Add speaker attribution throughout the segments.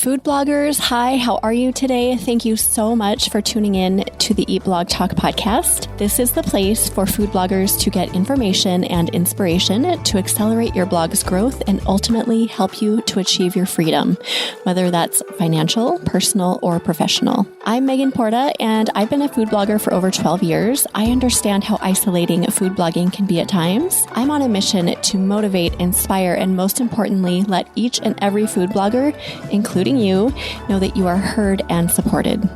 Speaker 1: Food bloggers, hi, how are you today? Thank you so much for tuning in to the Eat Blog Talk podcast. This is the place for food bloggers to get information and inspiration to accelerate your blog's growth and ultimately help you to achieve your freedom, whether that's financial, personal, or professional. I'm Megan Porta, and I've been a food blogger for over 12 years. I understand how isolating food blogging can be at times. I'm on a mission to motivate, inspire, and most importantly, let each and every food blogger, including you, know that you are heard and supported.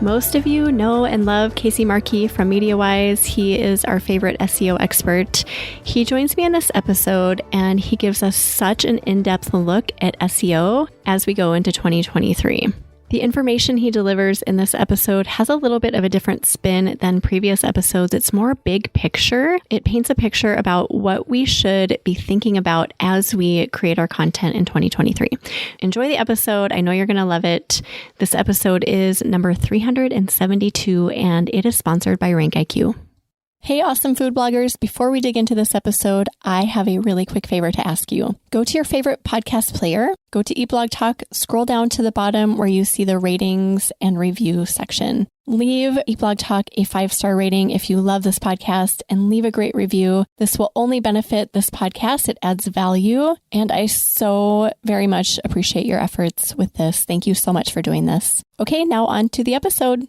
Speaker 1: Most of you know and love Markee from Media Wyse. He is our favorite SEO expert. He joins me in this episode and he gives us such an in-depth look at SEO as we go into 2023. The information he delivers in this episode has a little bit of a different spin than previous episodes. It's more big picture. It paints a picture about what we should be thinking about as we create our content in 2023. Enjoy the episode. I know you're going to love it. This episode is number 372, and it is sponsored by RankIQ. Hey, awesome food bloggers. Before we dig into this episode, I have a really quick favor to ask you. Go to your favorite podcast player, go to Eat Blog Talk, scroll down to the bottom where you see the ratings and review section. Leave Eat Blog Talk a 5-star rating if you love this podcast and leave a great review. This will only benefit this podcast. It adds value, and I so very much appreciate your efforts with this. Thank you so much for doing this. Okay, now on to the episode.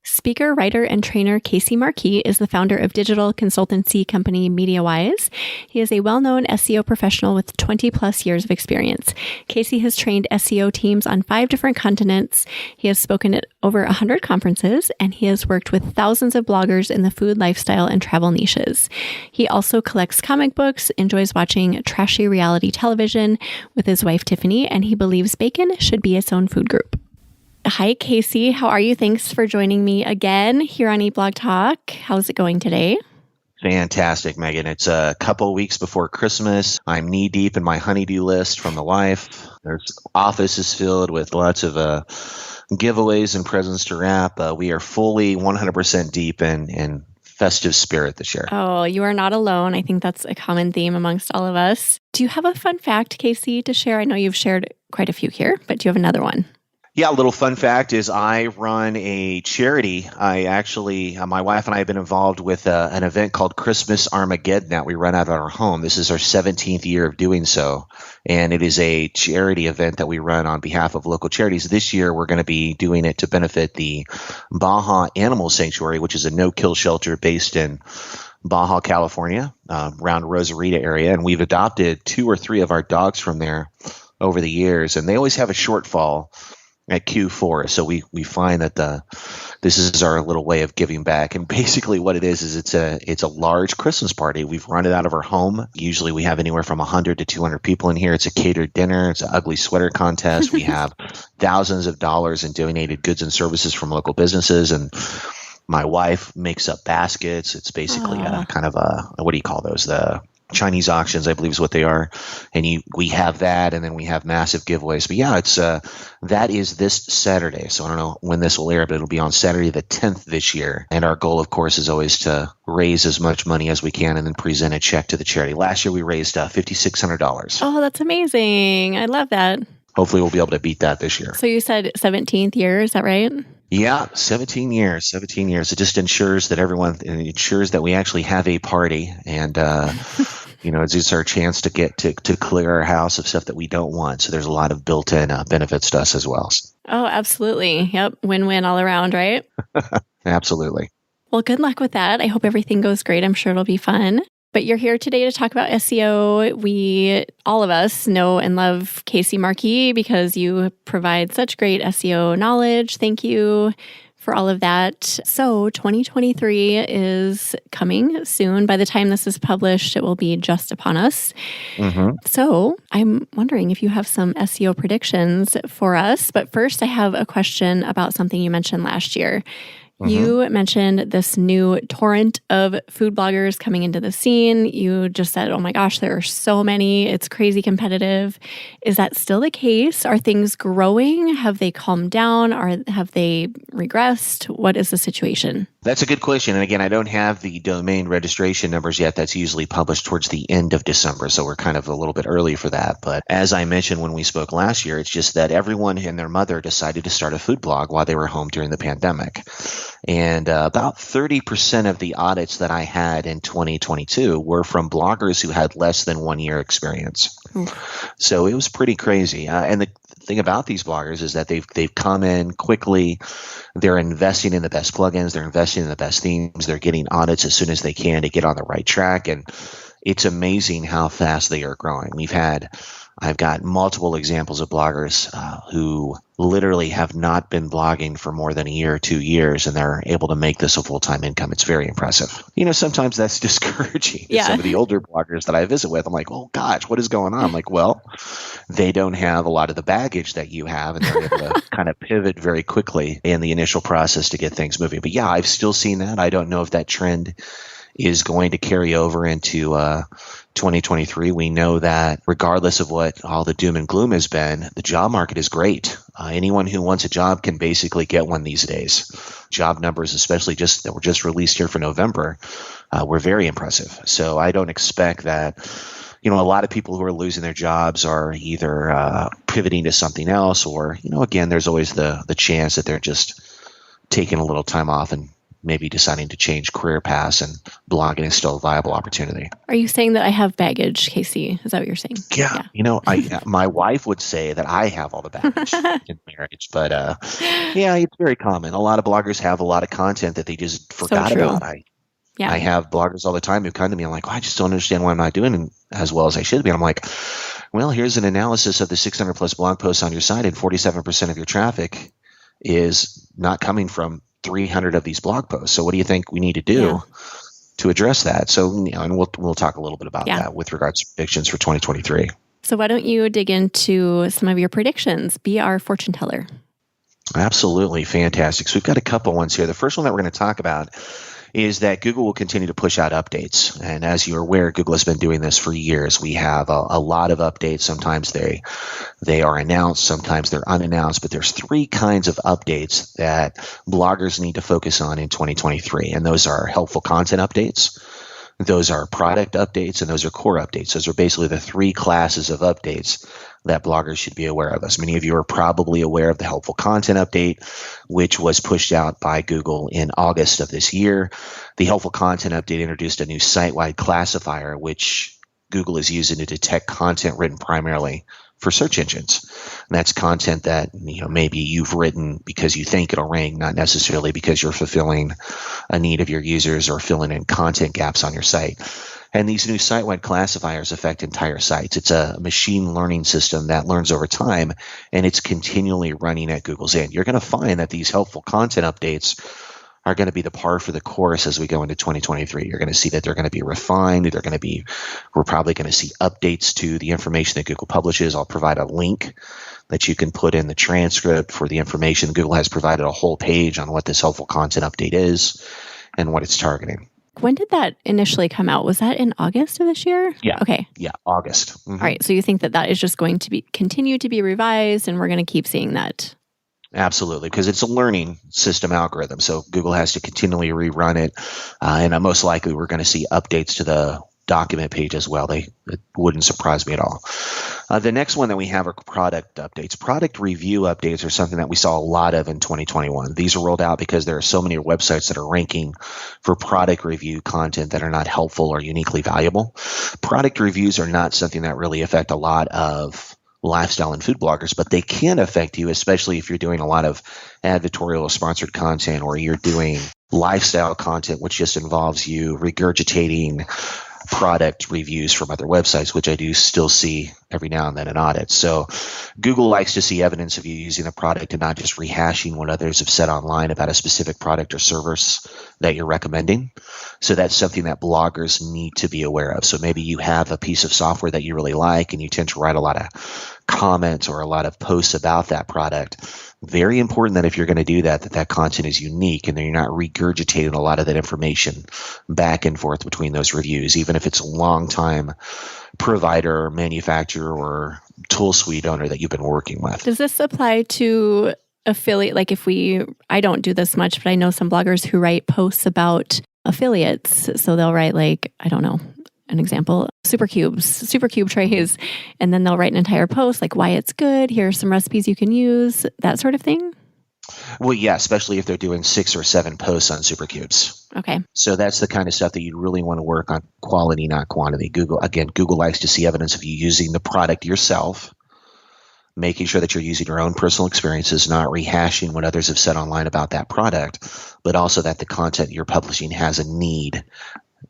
Speaker 1: Speaker, writer, and trainer Markee is the founder of digital consultancy company Media Wyse. He is a well-known SEO professional with 20 plus years of experience. Casey has trained SEO teams on 5 different continents. He has spoken at over 100 conferences, and he has worked with thousands of bloggers in the food, lifestyle, and travel niches. He also collects comic books, enjoys watching trashy reality television with his wife Tifany, and he believes bacon should be its own food group. Hi, Casey. How are you? Thanks for joining me again here on Eat Blog Talk. How's it going today?
Speaker 2: Fantastic, Megan. It's a couple weeks before Christmas. I'm knee deep in my honeydew list from the wife. There's office is filled with lots of giveaways and presents to wrap. We are fully 100% deep in festive spirit this year.
Speaker 1: Oh, you are not alone. I think that's a common theme amongst all of us. Do you have a fun fact, Casey, to share? I know you've shared quite a few here, but do you have another one?
Speaker 2: Yeah, a little fun fact is I run a charity. I actually, my wife and I have been involved with an event called Christmas Armageddon that we run out of our home. This is our 17th year of doing so, and it is a charity event that we run on behalf of local charities. This year, we're going to be doing it to benefit the Baja Animal Sanctuary, which is a no-kill shelter based in Baja, California, around Rosarita area, and we've adopted 2 or 3 of our dogs from there over the years, and they always have a shortfall at Q4. So we find that this is our little way of giving back. And basically what it is it's a large Christmas party. We've run it out of our home. Usually we have anywhere from 100 to 200 people in here. It's a catered dinner. It's an ugly sweater contest. We have thousands of dollars in donated goods and services from local businesses. And my wife makes up baskets. It's basically a kind of what do you call those? The Chinese auctions, I believe is what they are. And we have that, and then we have massive giveaways. But yeah, it's that is this Saturday. So I don't know when this will air, but it'll be on Saturday the 10th this year. And our goal, of course, is always to raise as much money as we can and then present a check to the charity. Last year we raised $5,600.
Speaker 1: Oh, that's amazing. I love that.
Speaker 2: Hopefully we'll be able to beat that this year.
Speaker 1: So you said 17th year, is that right?
Speaker 2: Yeah, 17 years. It just ensures that we actually have a party, and it's just our chance to get to clear our house of stuff that we don't want. So there's a lot of built-in benefits to us as well.
Speaker 1: Oh, absolutely. Yep. Win-win all around, right?
Speaker 2: Absolutely.
Speaker 1: Well, good luck with that. I hope everything goes great. I'm sure it'll be fun. But you're here today to talk about SEO. All of us know and love Markee because you provide such great SEO knowledge. Thank you for all of that. So 2023 is coming soon. By the time this is published, it will be just upon us. Mm-hmm. So I'm wondering if you have some SEO predictions for us. But first, I have a question about something you mentioned last year. Mm-hmm. You mentioned this new torrent of food bloggers coming into the scene. You just said, oh my gosh, there are so many. It's crazy competitive. Is that still the case? Are things growing? Have they calmed down? Have they regressed? What is the situation?
Speaker 2: That's a good question. And again, I don't have the domain registration numbers yet. That's usually published towards the end of December. So we're kind of a little bit early for that. But as I mentioned when we spoke last year, it's just that everyone and their mother decided to start a food blog while they were home during the pandemic. And about 30% of the audits that I had in 2022 were from bloggers who had less than 1 year experience. So it was pretty crazy. And the thing about these bloggers is that they've come in quickly. They're investing in the best plugins. They're investing in the best themes. They're getting audits as soon as they can to get on the right track. And it's amazing how fast they are growing. I've got multiple examples of bloggers who literally have not been blogging for more than a year or 2 years, and they're able to make this a full-time income. It's very impressive. Sometimes that's discouraging.
Speaker 1: Yeah.
Speaker 2: Some of the older bloggers that I visit with, I'm like, oh gosh, what is going on? I'm like, well, they don't have a lot of the baggage that you have, and they're able to kind of pivot very quickly in the initial process to get things moving. But yeah, I've still seen that. I don't know if that trend is going to carry over into 2023. We know that regardless of what all the doom and gloom has been, the job market is great. Anyone who wants a job can basically get one these days. Job numbers, especially that were just released here for November, were very impressive. So I don't expect that. A lot of people who are losing their jobs are either pivoting to something else, or again, there's always the chance that they're just taking a little time off and maybe deciding to change career paths, and blogging is still a viable opportunity.
Speaker 1: Are you saying that I have baggage, Casey? Is that what you're saying?
Speaker 2: Yeah. My wife would say that I have all the baggage in marriage, but yeah, it's very common. A lot of bloggers have a lot of content that they just forgot about. I have bloggers all the time who come to me. I'm like, I just don't understand why I'm not doing as well as I should be. And I'm like, well, here's an analysis of the 600 plus blog posts on your site, and 47% of your traffic is not coming from 300 of these blog posts. So what do you think we need to do to address that? So, and we'll talk a little bit about that with regards to predictions for 2023.
Speaker 1: So why don't you dig into some of your predictions? Be our fortune teller.
Speaker 2: Absolutely. Fantastic. So we've got a couple ones here. The first one that we're going to talk about is that Google will continue to push out updates. And as you're aware, Google has been doing this for years. We have a lot of updates. Sometimes they are announced, sometimes they're unannounced, but there's three kinds of updates that bloggers need to focus on in 2023. And those are helpful content updates, those are product updates, and those are core updates. Those are basically the three classes of updates that bloggers should be aware of. As many of you are probably aware of the helpful content update, which was pushed out by Google in August of this year. The helpful content update introduced a new site-wide classifier, which Google is using to detect content written primarily for search engines. And that's content that maybe you've written because you think it'll rank, not necessarily because you're fulfilling a need of your users or filling in content gaps on your site. And these new site-wide classifiers affect entire sites. It's a machine learning system that learns over time, and it's continually running at Google's end. You're going to find that these helpful content updates are going to be the par for the course as we go into 2023. You're going to see that they're going to be refined. We're probably going to see updates to the information that Google publishes. I'll provide a link that you can put in the transcript for the information. Google has provided a whole page on what this helpful content update is and what it's targeting.
Speaker 1: When did that initially come out? Was that in August of this year?
Speaker 2: Yeah.
Speaker 1: Okay.
Speaker 2: Yeah, August. Mm-hmm.
Speaker 1: All right. So you think that is just going to continue to be revised, and we're going to keep seeing that?
Speaker 2: Absolutely, because it's a learning system algorithm. So Google has to continually rerun it. And most likely we're going to see updates to the document page as well. It wouldn't surprise me at all. The next one that we have are product updates. Product review updates are something that we saw a lot of in 2021. These are rolled out because there are so many websites that are ranking for product review content that are not helpful or uniquely valuable. Product reviews are not something that really affect a lot of lifestyle and food bloggers, but they can affect you, especially if you're doing a lot of advertorial or sponsored content, or you're doing lifestyle content, which just involves you regurgitating product reviews from other websites, which I do still see every now and then in audits. So Google likes to see evidence of you using the product and not just rehashing what others have said online about a specific product or service that you're recommending. So that's something that bloggers need to be aware of. So maybe you have a piece of software that you really like and you tend to write a lot of comments or a lot of posts about that product. Very important that if you're going to do that content is unique and that you're not regurgitating a lot of that information back and forth between those reviews, even if it's a long-time provider or manufacturer or tool suite owner that you've been working with.
Speaker 1: Does this apply to affiliate, like I don't do this much, but I know some bloggers who write posts about affiliates. So they'll write like, I don't know, an example, supercube trays, and then they'll write an entire post like why it's good. Here are some recipes you can use, that sort of thing.
Speaker 2: Well, yeah, especially if they're doing 6 or 7 posts on supercubes.
Speaker 1: Okay.
Speaker 2: So that's the kind of stuff that you really want to work on, quality, not quantity. Google likes to see evidence of you using the product yourself, making sure that you're using your own personal experiences, not rehashing what others have said online about that product, but also that the content you're publishing has a need,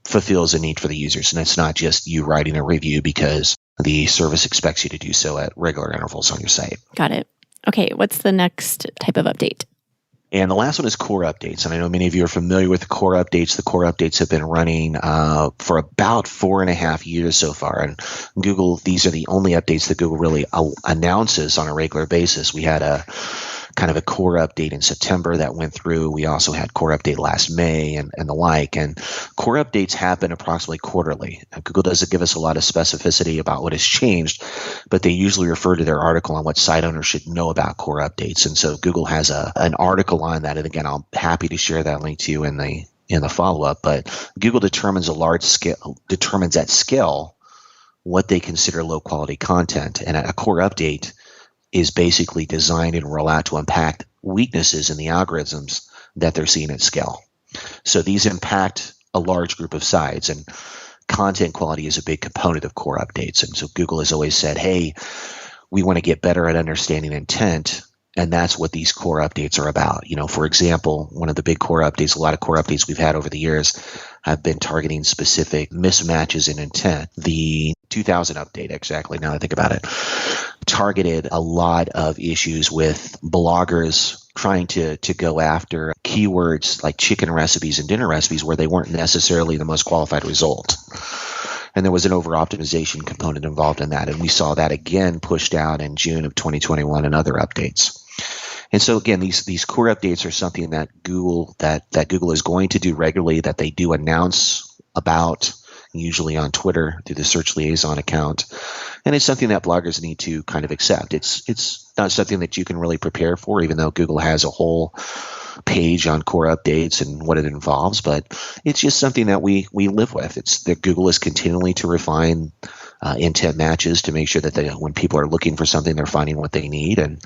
Speaker 2: fulfills a need for the users. And it's not just you writing a review because the service expects you to do so at regular intervals on your site.
Speaker 1: Got it. Okay, what's the next type of update?
Speaker 2: And the last one is core updates. And I know many of you are familiar with the core updates. The core updates have been running for about 4.5 years so far. And Google, these are the only updates that Google really announces on a regular basis. We had a kind of a core update in September that went through. We also had core update last May and the like. And core updates happen approximately quarterly. Google doesn't give us a lot of specificity about what has changed, but they usually refer to their article on what site owners should know about core updates. And so Google has an article on that. And again, I'm happy to share that link to you in the follow-up. But Google determines at scale what they consider low quality content. And a core update is basically designed and roll out to impact weaknesses in the algorithms that they're seeing at scale. So these impact a large group of sites, and content quality is a big component of core updates. And so Google has always said, hey, we want to get better at understanding intent, and that's what these core updates are about. For example, one of the big core updates, a lot of core updates we've had over the years have been targeting specific mismatches in intent. The 2000 update, exactly, now that I think about it, targeted a lot of issues with bloggers trying to go after keywords like chicken recipes and dinner recipes where they weren't necessarily the most qualified result. And there was an over-optimization component involved in that. And we saw that again pushed out in June of 2021 and other updates. And so again, these core updates are something that Google is going to do regularly, that they do announce about, usually on Twitter through the Search Liaison account. And it's something that bloggers need to kind of accept. It's not something that you can really prepare for, even though Google has a whole page on core updates and what it involves, but it's just something that we live with. It's that Google is continually to refine intent matches to make sure that when people are looking for something, they're finding what they need. And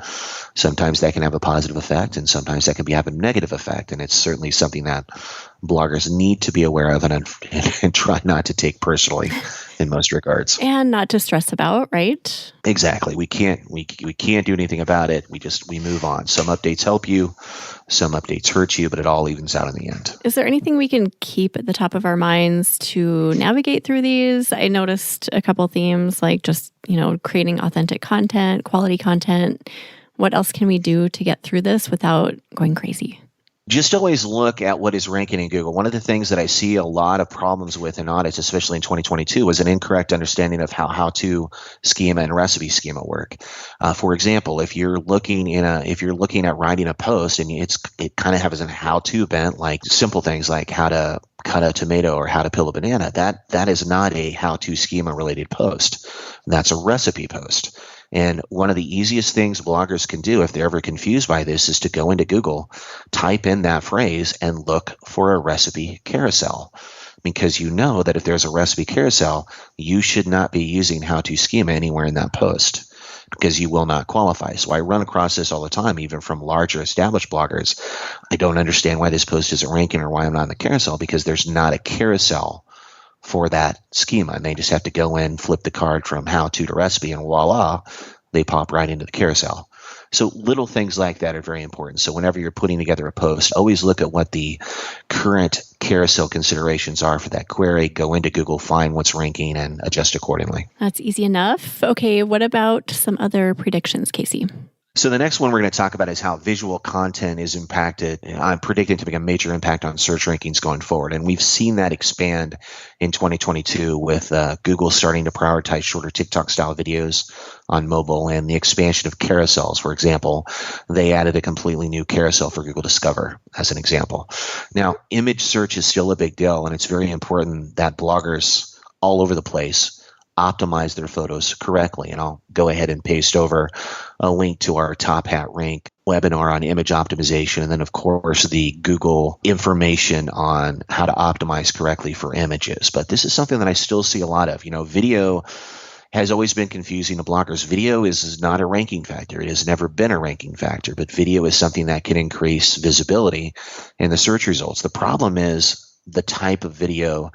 Speaker 2: sometimes that can have a positive effect, and sometimes that can have a negative effect. And it's certainly something that bloggers need to be aware of and try not to take personally in most regards.
Speaker 1: And not to stress about, right?
Speaker 2: Exactly. We can't do anything about it. We move on. Some updates help you, some updates hurt you, but it all evens out in the end.
Speaker 1: Is there anything we can keep at the top of our minds to navigate through these? I noticed a couple themes like just, creating authentic content, quality content. What else can we do to get through this without going crazy?
Speaker 2: Just always look at what is ranking in Google. One of the things that I see a lot of problems with in audits, especially in 2022, is an incorrect understanding of how-to schema and recipe schema work. For example, if you're looking at writing a post and it kind of has a how-to bent, like simple things like how to cut a tomato or how to peel a banana, that is not a how-to schema related post. That's a recipe post. And one of the easiest things bloggers can do if they're ever confused by this is to go into Google, type in that phrase, and look for a recipe carousel. Because you know that if there's a recipe carousel, you should not be using how-to schema anywhere in that post, because you will not qualify. So I run across this all the time, even from larger established bloggers. I don't understand why this post isn't ranking or why I'm not in the carousel, because there's not a carousel for that schema, and they just have to go in, flip the card from how to recipe, and voila, they pop right into the carousel. So little things like that are very important. So whenever you're putting together a post, always look at what the current carousel considerations are for that query, go into Google, find what's ranking, and adjust accordingly.
Speaker 1: That's easy enough. Okay, what about some other predictions, Casey?
Speaker 2: So the next one we're going to talk about is how visual content is impacted. I'm predicting to make a major impact on search rankings going forward. And we've seen that expand in 2022 with Google starting to prioritize shorter TikTok-style videos on mobile and the expansion of carousels. For example, they added a completely new carousel for Google Discover as an example. Now, image search is still a big deal, and it's very important that bloggers all over the place optimize their photos correctly. And I'll go ahead and paste over a link to our Top Hat Rank webinar on image optimization, and then, of course, the Google information on how to optimize correctly for images. But this is something that I still see a lot of. Video has always been confusing to bloggers. Video is not a ranking factor. It has never been a ranking factor, but video is something that can increase visibility in the search results. The problem is the type of video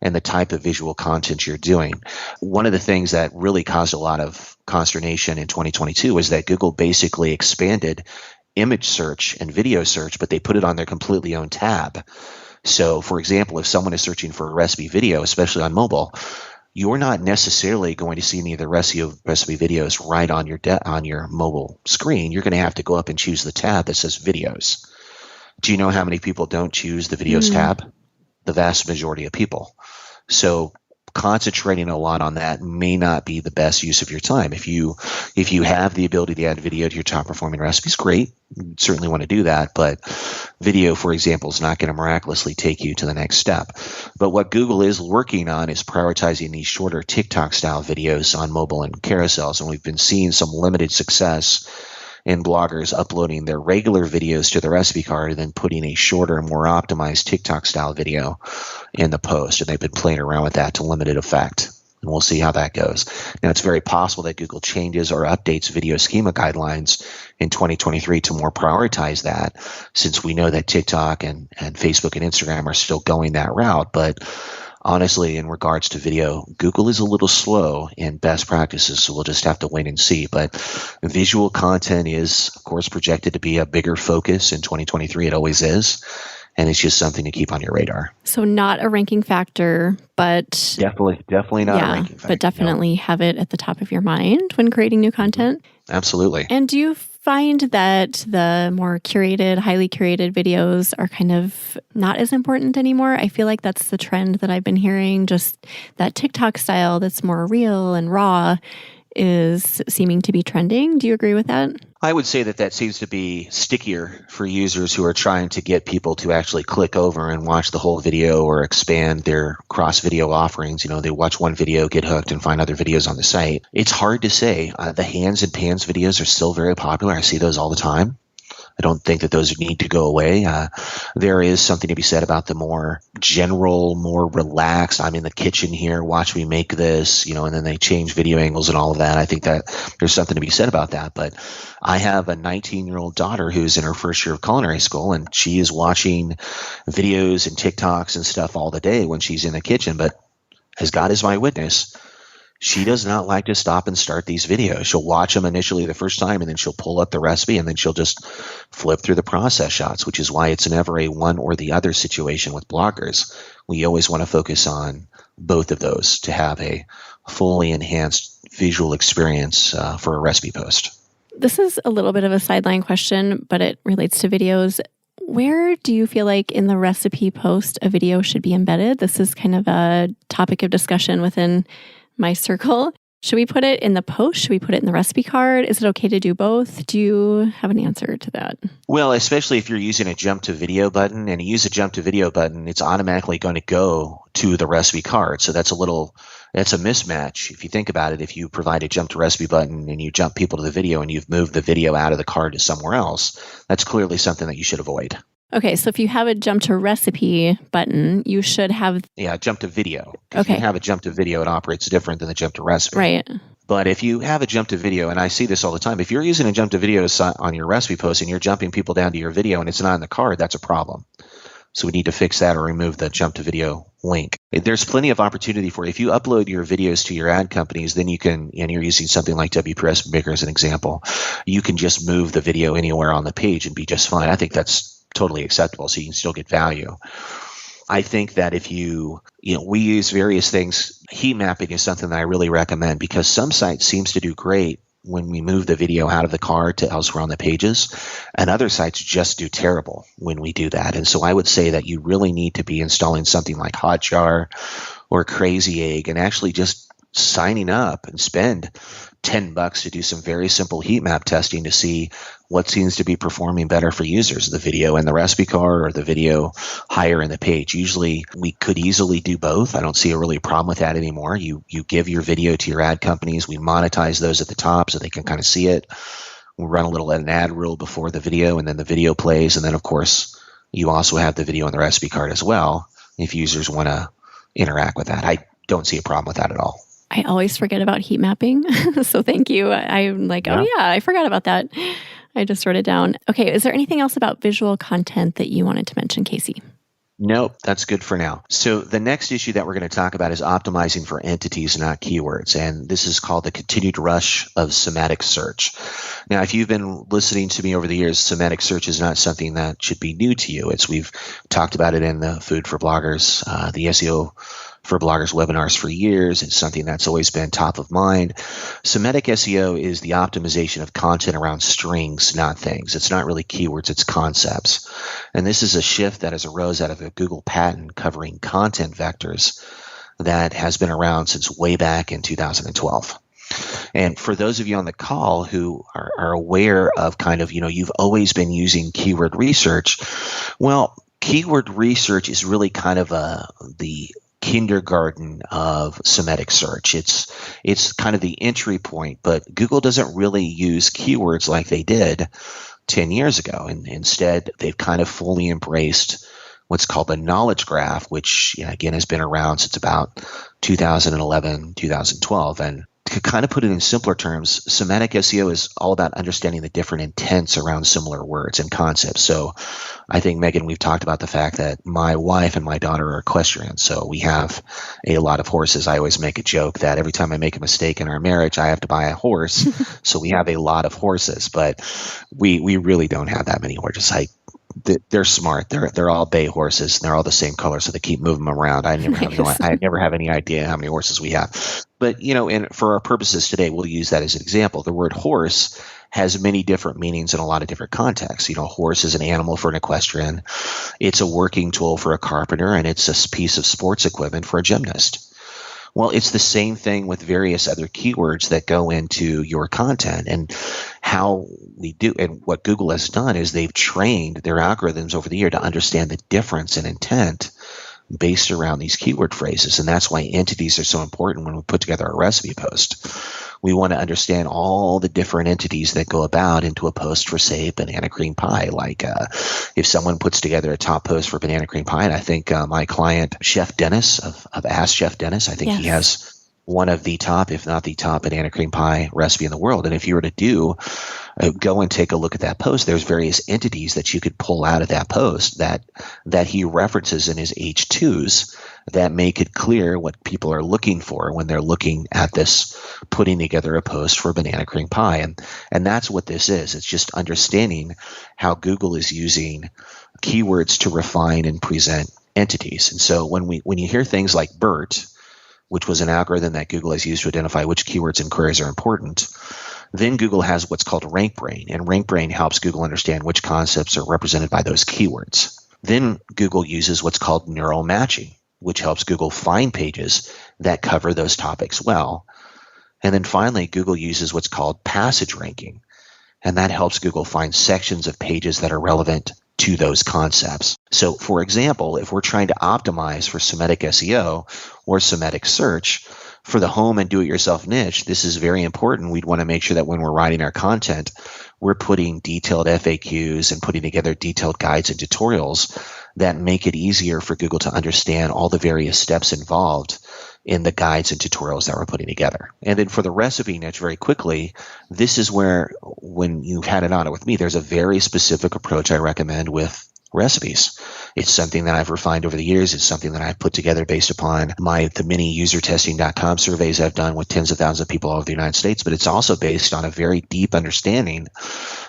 Speaker 2: and the type of visual content you're doing. One of the things that really caused a lot of consternation in 2022 was that Google basically expanded image search and video search, but they put it on their completely own tab. So, for example, if someone is searching for a recipe video, especially on mobile, you're not necessarily going to see any of the recipe videos right on your mobile screen. You're going to have to go up and choose the tab that says videos. Do you know how many people don't choose the videos tab? The vast majority of people. So concentrating a lot on that may not be the best use of your time. If you have the ability to add video to your top performing recipes, great. You certainly want to do that, but video, for example, is not going to miraculously take you to the next step. But what Google is working on is prioritizing these shorter TikTok style videos on mobile and carousels, and we've been seeing some limited success in bloggers uploading their regular videos to the recipe card and then putting a shorter, more optimized TikTok style video in the post. And they've been playing around with that to limited effect. And we'll see how that goes. Now, it's very possible that Google changes or updates video schema guidelines in 2023 to more prioritize that, since we know that TikTok and Facebook and Instagram are still going that route. But honestly, in regards to video, Google is a little slow in best practices, so we'll just have to wait and see. But visual content is, of course, projected to be a bigger focus in 2023. It always is. And it's just something to keep on your radar.
Speaker 1: So not a ranking factor, but
Speaker 2: definitely not a ranking factor.
Speaker 1: But definitely have it at the top of your mind when creating new content.
Speaker 2: Absolutely.
Speaker 1: And do you find that the more curated, highly curated videos are kind of not as important anymore? I feel like that's the trend that I've been hearing. Just that TikTok style that's more real and raw is seeming to be trending. Do you agree with that?
Speaker 2: I would say that seems to be stickier for users who are trying to get people to actually click over and watch the whole video or expand their cross-video offerings. They watch one video, get hooked, and find other videos on the site. It's hard to say. The hands and pans videos are still very popular. I see those all the time. I don't think that those need to go away. There is something to be said about the more general, more relaxed, I'm in the kitchen here, watch me make this, and then they change video angles and all of that. I think that there's something to be said about that. But I have a 19-year-old daughter who's in her first year of culinary school, and she is watching videos and TikToks and stuff all the day when she's in the kitchen. But as God is my witness, she does not like to stop and start these videos. She'll watch them initially the first time, and then she'll pull up the recipe, and then she'll just flip through the process shots, which is why it's never a one or the other situation with bloggers. We always want to focus on both of those to have a fully enhanced visual experience for a recipe post.
Speaker 1: This is a little bit of a sideline question, but it relates to videos. Where do you feel like in the recipe post a video should be embedded? This is kind of a topic of discussion within my circle. Should we put it in the post? Should we put it in the recipe card? Is it okay to do both? Do you have an answer to that?
Speaker 2: Well, especially if you're using a jump to video button, and you use a jump to video button, it's automatically going to go to the recipe card. So that's a mismatch. If you think about it, if you provide a jump to recipe button and you jump people to the video and you've moved the video out of the card to somewhere else, that's clearly something that you should avoid.
Speaker 1: Okay, so if you have a jump to recipe button, you should have...
Speaker 2: Yeah, jump to video.
Speaker 1: Okay.
Speaker 2: If you have a jump to video, it operates different than the jump to recipe.
Speaker 1: Right.
Speaker 2: But if you have a jump to video, and I see this all the time, if you're using a jump to video on your recipe post and you're jumping people down to your video and it's not in the card, that's a problem. So we need to fix that or remove the jump to video link. There's plenty of opportunity for if you upload your videos to your ad companies, then you can, and you're using something like WP Maker as an example, you can just move the video anywhere on the page and be just fine. I think that's totally acceptable, so you can still get value. I think that if we use various things. Heat mapping is something that I really recommend because some sites seems to do great when we move the video out of the card to elsewhere on the pages, and other sites just do terrible when we do that. And so I would say that you really need to be installing something like Hotjar or Crazy Egg and actually just signing up and spend $10 to do some very simple heat map testing to see what seems to be performing better for users, the video in the recipe card or the video higher in the page. Usually we could easily do both. I don't see a really problem with that anymore. You give your video to your ad companies. We monetize those at the top so they can kind of see it. We run an ad reel before the video, and then the video plays. And then, of course, you also have the video on the recipe card as well if users want to interact with that. I don't see a problem with that at all.
Speaker 1: I always forget about heat mapping. So thank you. I'm like, oh yeah, I forgot about that. I just wrote it down. Okay. Is there anything else about visual content that you wanted to mention, Casey?
Speaker 2: Nope, that's good for now. So the next issue that we're going to talk about is optimizing for entities, not keywords. And this is called the continued rush of semantic search. Now, if you've been listening to me over the years, semantic search is not something that should be new to you. We've talked about it in the Food for Bloggers, the SEO for Bloggers webinars for years. It's something that's always been top of mind. Semantic SEO is the optimization of content around strings, not things. It's not really keywords, it's concepts. And this is a shift that has arose out of a Google patent covering content vectors that has been around since way back in 2012. And for those of you on the call who are aware of you've always been using keyword research, well, keyword research is really kind of the kindergarten of semantic search. It's kind of the entry point, but Google doesn't really use keywords like they did 10 years ago. And instead, they've kind of fully embraced what's called the knowledge graph, which again has been around since about 2011, 2012. And to kind of put it in simpler terms, semantic SEO is all about understanding the different intents around similar words and concepts. So I think, Megan, we've talked about the fact that my wife and my daughter are equestrians, so we have a lot of horses. I always make a joke that every time I make a mistake in our marriage, I have to buy a horse. So we have a lot of horses, but we really don't have that many horses. They're smart. They're all bay horses, and they're all the same color, so they keep moving them around. I never have any idea how many horses we have. But and for our purposes today, we'll use that as an example. The word horse has many different meanings in a lot of different contexts. Horse is an animal for an equestrian. It's a working tool for a carpenter, and it's a piece of sports equipment for a gymnast. Well, it's the same thing with various other keywords that go into your content. And how we do, and what Google has done is they've trained their algorithms over the year to understand the difference in intent based around these keyword phrases. And that's why entities are so important when we put together a recipe post. We want to understand all the different entities that go about into a post for, say, banana cream pie. Like if someone puts together a top post for banana cream pie, and I think my client, Chef Dennis of Ask Chef Dennis, I think he has one of the top, if not the top, banana cream pie recipe in the world. And if you were to go and take a look at that post, there's various entities that you could pull out of that post that he references in his H2s that make it clear what people are looking for when they're looking at this, putting together a post for banana cream pie. And that's what this is. It's just understanding how Google is using keywords to refine and present entities. And so when you hear things like BERT, which was an algorithm that Google has used to identify which keywords and queries are important, then Google has what's called RankBrain, and RankBrain helps Google understand which concepts are represented by those keywords. Then Google uses what's called neural matching, which helps Google find pages that cover those topics well. And then finally, Google uses what's called passage ranking, and that helps Google find sections of pages that are relevant to those concepts. So, for example, if we're trying to optimize for semantic SEO or semantic search, for the home and do-it-yourself niche, this is very important. We'd want to make sure that when we're writing our content, we're putting detailed FAQs and putting together detailed guides and tutorials that make it easier for Google to understand all the various steps involved in the guides and tutorials that we're putting together. And then for the recipe niche, very quickly, this is where, when you've had it on it with me, there's a very specific approach I recommend with recipes. It's something that I've refined over the years. It's something that I've put together based upon the many usertesting.com surveys I've done with tens of thousands of people all over the United States, but it's also based on a very deep understanding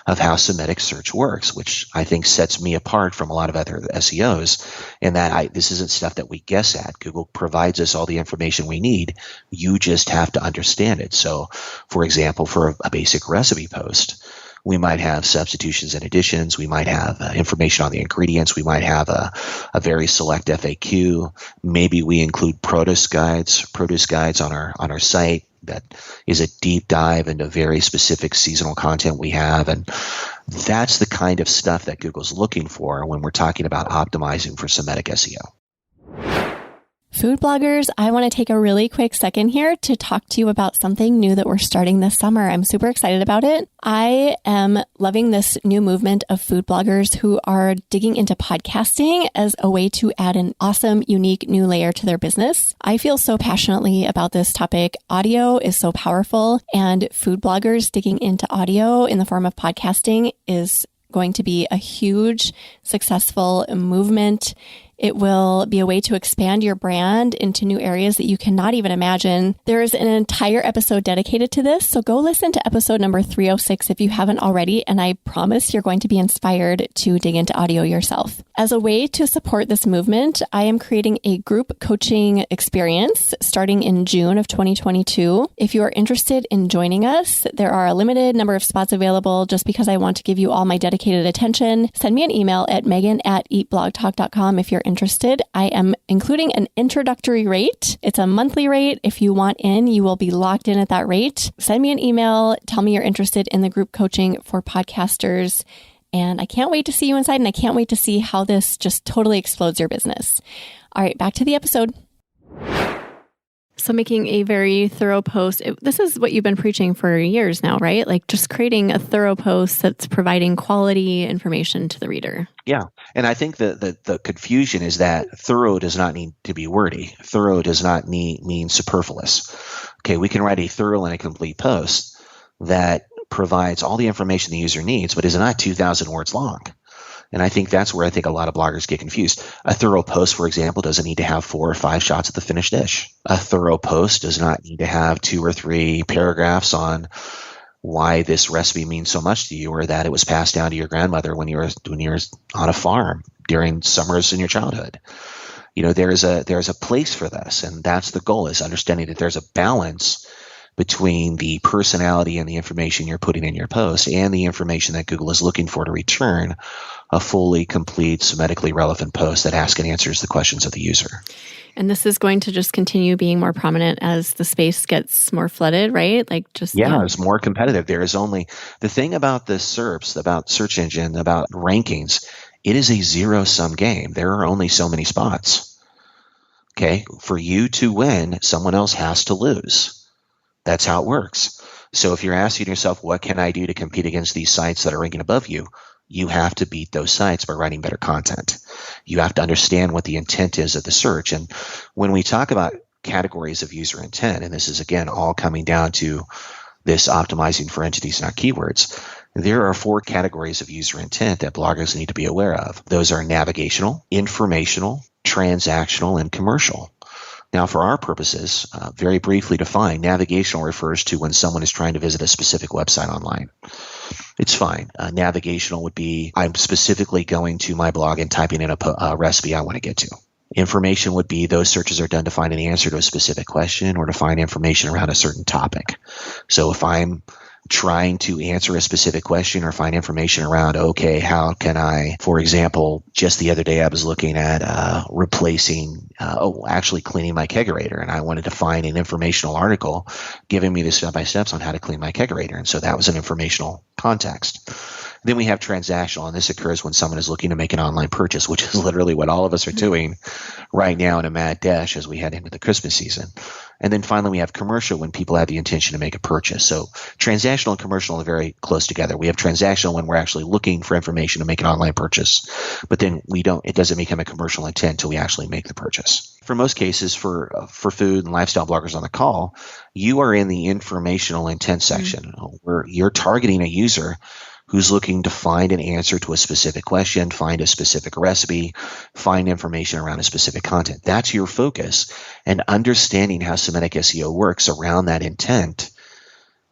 Speaker 2: of how semantic search works, which I think sets me apart from a lot of other SEOs, in that this isn't stuff that we guess at. Google provides us all the information we need. You just have to understand it. So, for example, for a basic recipe post, we might have substitutions and additions. We might have information on the ingredients. We might have a very select FAQ. Maybe we include produce guides on our site. That is a deep dive into very specific seasonal content we have. And that's the kind of stuff that Google's looking for when we're talking about optimizing for semantic SEO.
Speaker 1: Food bloggers, I want to take a really quick second here to talk to you about something new that we're starting this summer. I'm super excited about it. I am loving this new movement of food bloggers who are digging into podcasting as a way to add an awesome, unique new layer to their business. I feel so passionately about this topic. Audio is so powerful, and food bloggers digging into audio in the form of podcasting is going to be a huge, successful movement. It will be a way to expand your brand into new areas that you cannot even imagine. There is an entire episode dedicated to this, so go listen to episode number 306 if you haven't already, and I promise you're going to be inspired to dig into audio yourself. As a way to support this movement, I am creating a group coaching experience starting in June of 2022. If you are interested in joining us, there are a limited number of spots available just because I want to give you all my dedicated attention. Send me an email at megan@eatblogtalk.com if you're interested. I am including an introductory rate. It's a monthly rate. If you want in, you will be locked in at that rate. Send me an email. Tell me you're interested in the group coaching for podcasters. And I can't wait to see you inside, and I can't wait to see how this just totally explodes your business. All right, back to the episode. So making a very thorough post. This is what you've been preaching for years now, right? Like just creating a thorough post that's providing quality information to the reader.
Speaker 2: Yeah. And I think the confusion is that thorough does not need to be wordy. Thorough does not mean superfluous. Okay, we can write a thorough and a complete post that provides all the information the user needs, but is not 2,000 words long. And I think that's where I think a lot of bloggers get confused. A thorough post, for example, doesn't need to have 4 or 5 shots of the finished dish. A thorough post does not need to have 2 or 3 paragraphs on why this recipe means so much to you, or that it was passed down to your grandmother when you were on a farm during summers in your childhood. You know, there's a place for this, and that's the goal, is understanding that there's a balance between the personality and the information you're putting in your post and the information that Google is looking for to return a fully complete, semantically relevant post that asks and answers the questions of the user.
Speaker 1: And this is going to just continue being more prominent as the space gets more flooded, right? Like just
Speaker 2: it's more competitive. There is only the thing about the SERPs, about search engine, about rankings. It is a zero-sum game. There are only so many spots. Okay, for you to win, someone else has to lose. That's how it works. So if you're asking yourself, what can I do to compete against these sites that are ranking above you? You have to beat those sites by writing better content. You have to understand what the intent is of the search. And when we talk about categories of user intent, and this is, again, all coming down to this optimizing for entities, not keywords, there are 4 categories of user intent that bloggers need to be aware of. Those are navigational, informational, transactional, and commercial. Now, for our purposes, very briefly defined, navigational refers to when someone is trying to visit a specific website online. It's fine. Navigational would be, I'm specifically going to my blog and typing in a recipe I want to get to. Information would be those searches are done to find an answer to a specific question or to find information around a certain topic. So if I'm trying to answer a specific question or find information around, okay, how can I, for example, just the other day I was looking at actually cleaning my kegerator, and I wanted to find an informational article giving me the step-by-steps on how to clean my kegerator. And so that was an informational context. Then we have transactional, and this occurs when someone is looking to make an online purchase, which is literally what all of us are doing right now in a mad dash as we head into the Christmas season. And then finally, we have commercial, when people have the intention to make a purchase. So transactional and commercial are very close together. We have transactional when we're actually looking for information to make an online purchase, but then it doesn't become a commercial intent until we actually make the purchase. For most cases, for food and lifestyle bloggers on the call, you are in the informational intent section where you're targeting a user who's looking to find an answer to a specific question, find a specific recipe, find information around a specific content. That's your focus. And understanding how semantic SEO works around that intent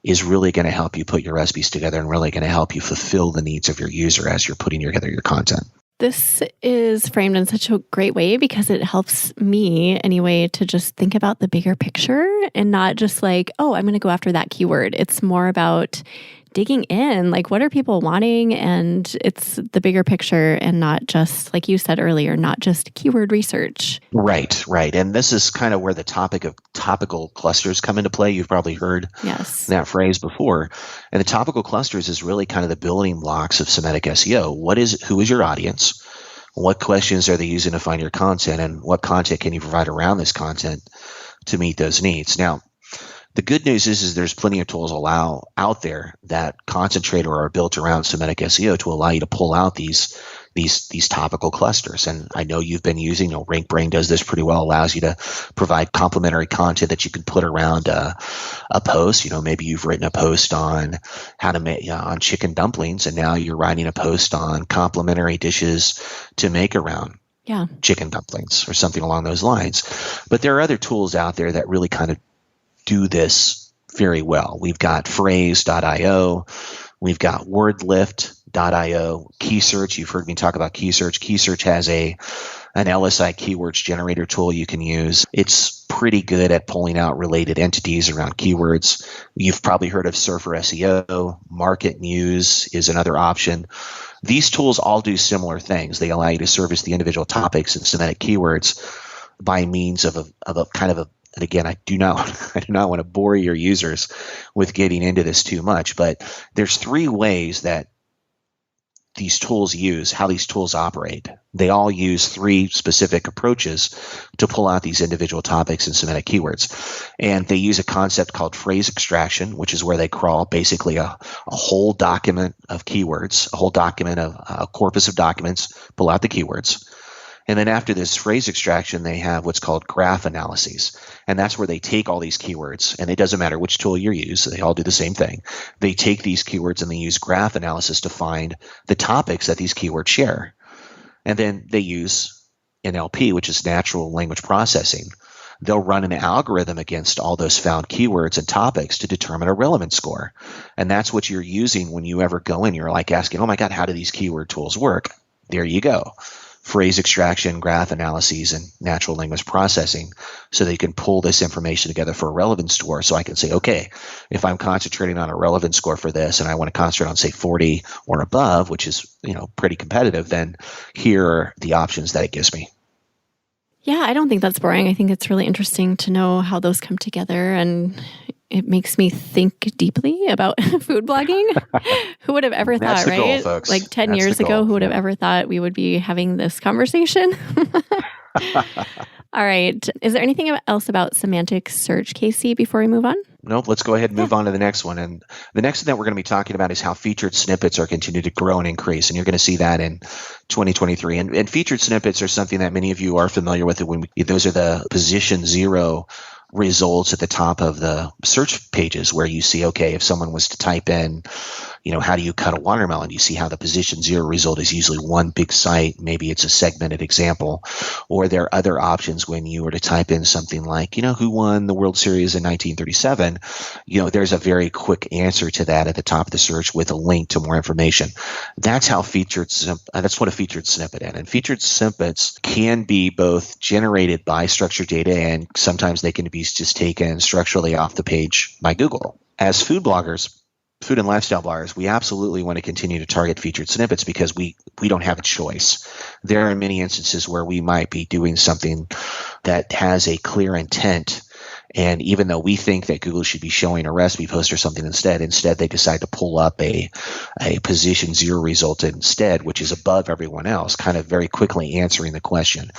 Speaker 2: is really going to help you put your recipes together and really going to help you fulfill the needs of your user as you're putting together your content.
Speaker 1: This is framed in such a great way because it helps me anyway to just think about the bigger picture and not just like, oh, I'm going to go after that keyword. It's more about digging in, like what are people wanting? And it's the bigger picture and not just, like you said earlier, not just keyword research.
Speaker 2: Right. And this is kind of where the topic of topical clusters come into play. You've probably heard that phrase before. And the topical clusters is really kind of the building blocks of semantic SEO. Who is your audience? What questions are they using to find your content, and what content can you provide around this content to meet those needs? Now, the good news is there's plenty of tools out there that concentrate or are built around semantic SEO to allow you to pull out these topical clusters. And I know you've been using, RankBrain does this pretty well, allows you to provide complementary content that you can put around a post. Maybe you've written a post on how to make on chicken dumplings, and now you're writing a post on complementary dishes to make around chicken dumplings or something along those lines. But there are other tools out there that really kind of do this very well. We've got phrase.io, we've got wordlift.io, KeySearch. You've heard me talk about KeySearch. KeySearch has an LSI keywords generator tool you can use. It's pretty good at pulling out related entities around keywords. You've probably heard of Surfer SEO. Market News is another option. These tools all do similar things. They allow you to service the individual topics and semantic keywords by means of a kind of a. And again, I do not want to bore your users with getting into this too much, but there's 3 ways that these tools how these tools operate. They all use 3 specific approaches to pull out these individual topics and semantic keywords. And they use a concept called phrase extraction, which is where they crawl basically a whole document of keywords, a whole document of a corpus of documents, pull out the keywords. And then after this phrase extraction, they have what's called graph analyses. And that's where they take all these keywords, and it doesn't matter which tool you use, so they all do the same thing. They take these keywords and they use graph analysis to find the topics that these keywords share. And then they use NLP, which is natural language processing. They'll run an algorithm against all those found keywords and topics to determine a relevance score. And that's what you're using when you ever go in. You're like asking, oh my God, how do these keyword tools work? There you go. Phrase extraction, graph analyses, and natural language processing, so they can pull this information together for a relevance score. So I can say, okay, if I'm concentrating on a relevance score for this and I want to concentrate on, say, 40 or above, which is, pretty competitive, then here are the options that it gives me.
Speaker 1: Yeah, I don't think that's boring. I think it's really interesting to know how those come together, and it makes me think deeply about food blogging. Who would have ever thought, right?
Speaker 2: Goal, folks.
Speaker 1: Like 10 years ago, who would have ever thought we would be having this conversation? All right. Is there anything else about semantic search, Casey, before we move on?
Speaker 2: Nope. Let's go ahead and move on to the next one. And the next thing that we're going to be talking about is how featured snippets are continuing to grow and increase. And you're going to see that in 2023. And featured snippets are something that many of you are familiar with. Those are the position 0 results at the top of the search pages, where you see, okay, if someone was to type in, how do you cut a watermelon? You see how the position 0 result is usually one big site. Maybe it's a segmented example. Or there are other options when you were to type in something like, who won the World Series in 1937? There's a very quick answer to that at the top of the search with a link to more information. That's what a featured snippet is. And featured snippets can be both generated by structured data, and sometimes they can be just taken structurally off the page by Google. As food and lifestyle bloggers, we absolutely want to continue to target featured snippets because we don't have a choice. There are many instances where we might be doing something that has a clear intent, and even though we think that Google should be showing a recipe post or something instead they decide to pull up a position 0 result instead, which is above everyone else, kind of very quickly answering the question.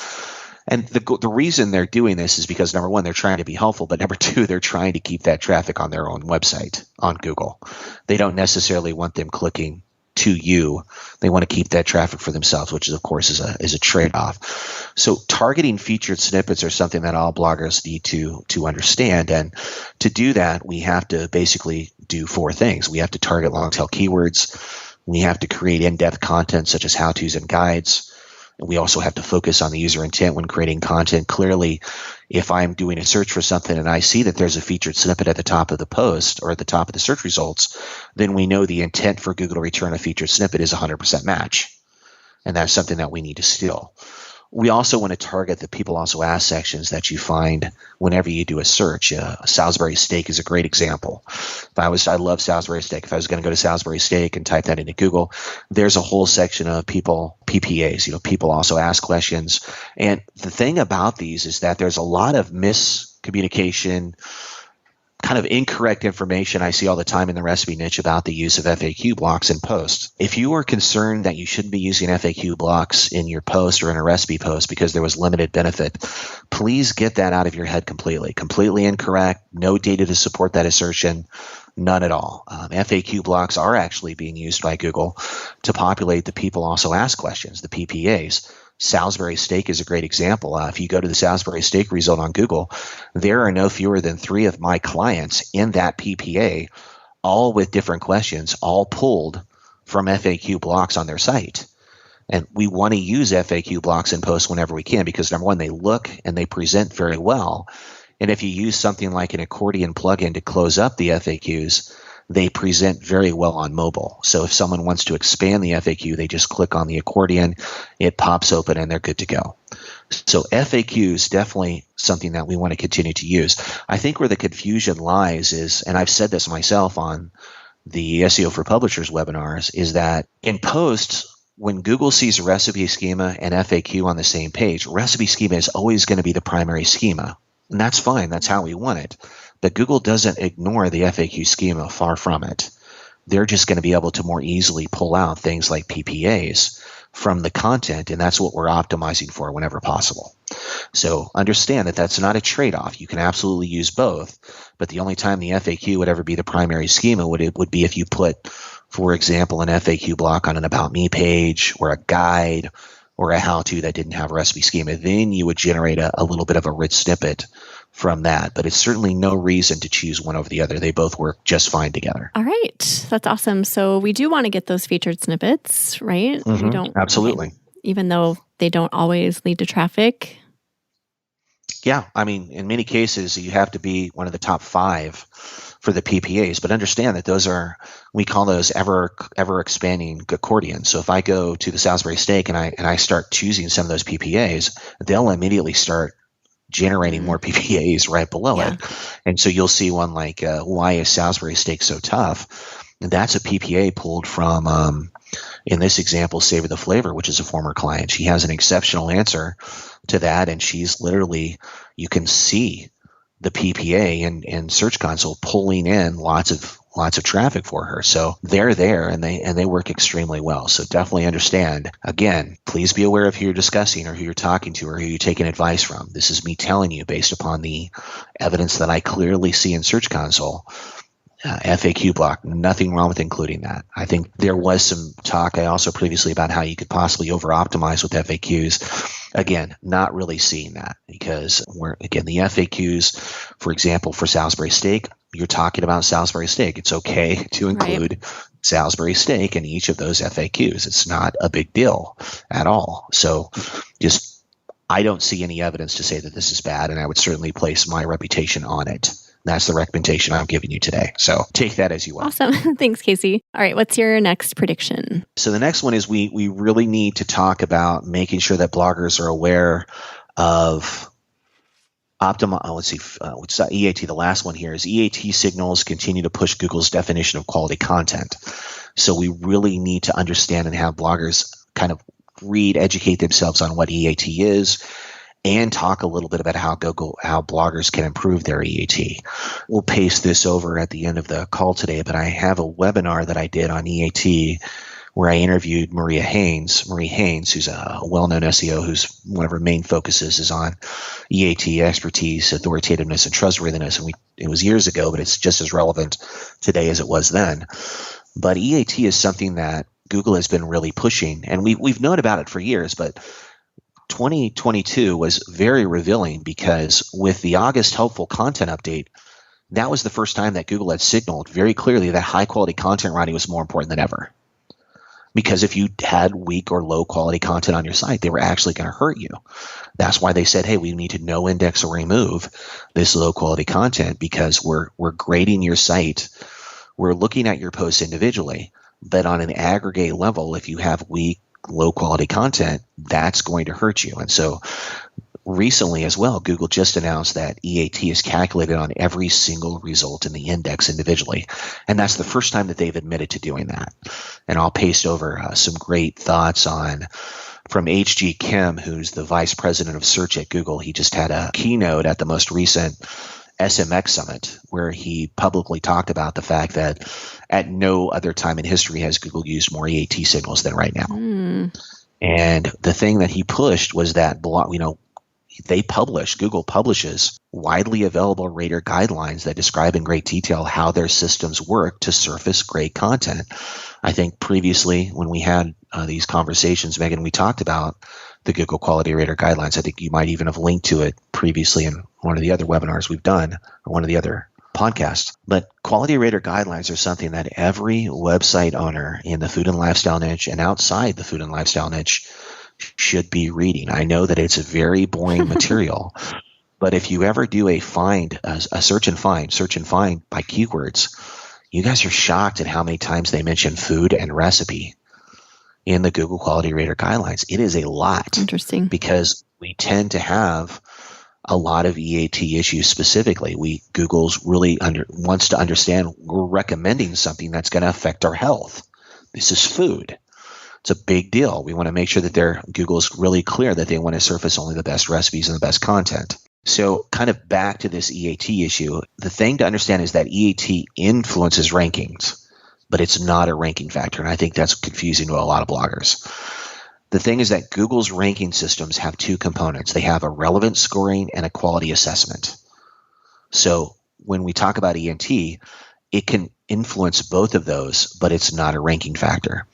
Speaker 2: And the reason they're doing this is because, number one, they're trying to be helpful, but number two, they're trying to keep that traffic on their own website on Google. They don't necessarily want them clicking to you. They want to keep that traffic for themselves, which is, of course, is a trade-off. So targeting featured snippets are something that all bloggers need to understand. And to do that, we have to basically do 4 things. We have to target long-tail keywords. We have to create in-depth content such as how-tos and guides. We also have to focus on the user intent when creating content. Clearly, if I'm doing a search for something and I see that there's a featured snippet at the top of the post or at the top of the search results, then we know the intent for Google to return a featured snippet is 100% match. And that's something that we need to steal. We also want to target the people also ask sections that you find whenever you do a search. Salisbury steak is a great example. I love Salisbury steak. If I was going to go to Salisbury steak and type that into Google, there's a whole section of people, PPAs, people also ask questions. And the thing about these is that there's a lot of miscommunication, kind of incorrect information I see all the time in the recipe niche about the use of FAQ blocks in posts. If you are concerned that you shouldn't be using FAQ blocks in your post or in a recipe post because there was limited benefit, please get that out of your head completely. Completely incorrect, no data to support that assertion, none at all. FAQ blocks are actually being used by Google to populate the people also ask questions, the PPAs. Salisbury steak is a great example. If you go to the Salisbury steak result on Google, there are no fewer than 3 of my clients in that PPA, all with different questions, all pulled from FAQ blocks on their site. And we want to use FAQ blocks in posts whenever we can because, number one, they look and they present very well. And if you use something like an accordion plugin to close up the FAQs, they present very well on mobile. So if someone wants to expand the FAQ, they just click on the accordion, it pops open, and they're good to go. So FAQ is definitely something that we want to continue to use. I think where the confusion lies is, and I've said this myself on the SEO for Publishers webinars, is that in posts, when Google sees recipe schema and FAQ on the same page, recipe schema is always going to be the primary schema. And that's fine. That's how we want it. But Google doesn't ignore the FAQ schema, far from it. They're just going to be able to more easily pull out things like PPAs from the content, and that's what we're optimizing for whenever possible. So understand that that's not a trade-off. You can absolutely use both, but the only time the FAQ would ever be the primary schema would be if you put, for example, an FAQ block on an About Me page or a guide or a how-to that didn't have a recipe schema. Then you would generate a little bit of a rich snippet from that, but it's certainly no reason to choose one over the other. They both work just fine together.
Speaker 1: All right. That's awesome. So we do want to get those featured snippets, right?
Speaker 2: Mm-hmm.
Speaker 1: We don't,
Speaker 2: absolutely.
Speaker 1: Even though they don't always lead to traffic.
Speaker 2: Yeah. I mean, in many cases, you have to be one of the top 5 for the PPAs, but understand that those are, we call those ever expanding accordions. So if I go to the Salisbury steak and I start choosing some of those PPAs, they'll immediately start generating more PPAs right below it. And so you'll see one like, why is Salisbury steak so tough? And that's a PPA pulled from, in this example, Savor the Flavor, which is a former client. She has an exceptional answer to that. And she's literally, you can see the PPA in Search Console pulling in lots of traffic for her. So they're there and they work extremely well. So definitely understand. Again, please be aware of who you're discussing or who you're talking to or who you're taking advice from. This is me telling you based upon the evidence that I clearly see in Search Console. FAQ block, nothing wrong with including that. I think there was some talk also previously about how you could possibly over-optimize with FAQs. Again, not really seeing that because the FAQs, for example, for Salisbury steak, you're talking about Salisbury steak. It's okay to include Salisbury steak in each of those FAQs. It's not a big deal at all. So I don't see any evidence to say that this is bad, and I would certainly place my reputation on it. That's the recommendation I'm giving you today. So take that as you will.
Speaker 1: Awesome. Thanks, Casey. All right. What's your next prediction?
Speaker 2: So the next one is we really need to talk about making sure that bloggers are aware of what's EAT? The last one here is EAT signals continue to push Google's definition of quality content. So we really need to understand and have bloggers kind of educate themselves on what EAT is, and talk a little bit about how bloggers can improve their EAT. We'll paste this over at the end of the call today, but I have a webinar that I did on EAT where I interviewed Marie Haynes, who's a well-known SEO whose one of her main focuses is on EAT expertise, authoritativeness, and trustworthiness. And it was years ago, but it's just as relevant today as it was then. But EAT is something that Google has been really pushing, and we've known about it for years, but 2022 was very revealing because with the August helpful content update, that was the first time that Google had signaled very clearly that high quality content writing was more important than ever. Because if you had weak or low quality content on your site, they were actually going to hurt you. That's why they said, hey, we need to no index or remove this low quality content because we're grading your site. We're looking at your posts individually, but on an aggregate level, if you have weak, low quality content, that's going to hurt you. And so recently as well, Google just announced that EAT is calculated on every single result in the index individually. And that's the first time that they've admitted to doing that. And I'll paste over some great thoughts from H.G. Kim, who's the vice president of search at Google. He just had a keynote at the most recent SMX Summit, where he publicly talked about the fact that at no other time in history has Google used more EAT signals than right now. And the thing that he pushed was that Google publishes widely available rater guidelines that describe in great detail how their systems work to surface great content. I think previously when we had these conversations, Megan, we talked about the Google Quality Rater Guidelines. I think you might even have linked to it previously in one of the other webinars we've done or one of the other podcasts. But Quality Rater Guidelines are something that every website owner in the food and lifestyle niche and outside the food and lifestyle niche should be reading. I know that it's a very boring material, but if you ever do a search and find by keywords, you guys are shocked at how many times they mention food and recipe in the Google Quality Rater Guidelines. It is a lot.
Speaker 1: Interesting.
Speaker 2: Because we tend to have a lot of EAT issues specifically. Google's really wants to understand we're recommending something that's going to affect our health. This is food. It's a big deal. We want to make sure that Google's really clear that they want to surface only the best recipes and the best content. So kind of back to this EAT issue, the thing to understand is that EAT influences rankings, but it's not a ranking factor. And I think that's confusing to a lot of bloggers. The thing is that Google's ranking systems have two components. They have a relevance scoring and a quality assessment. So when we talk about EAT, it can influence both of those, but it's not a ranking factor.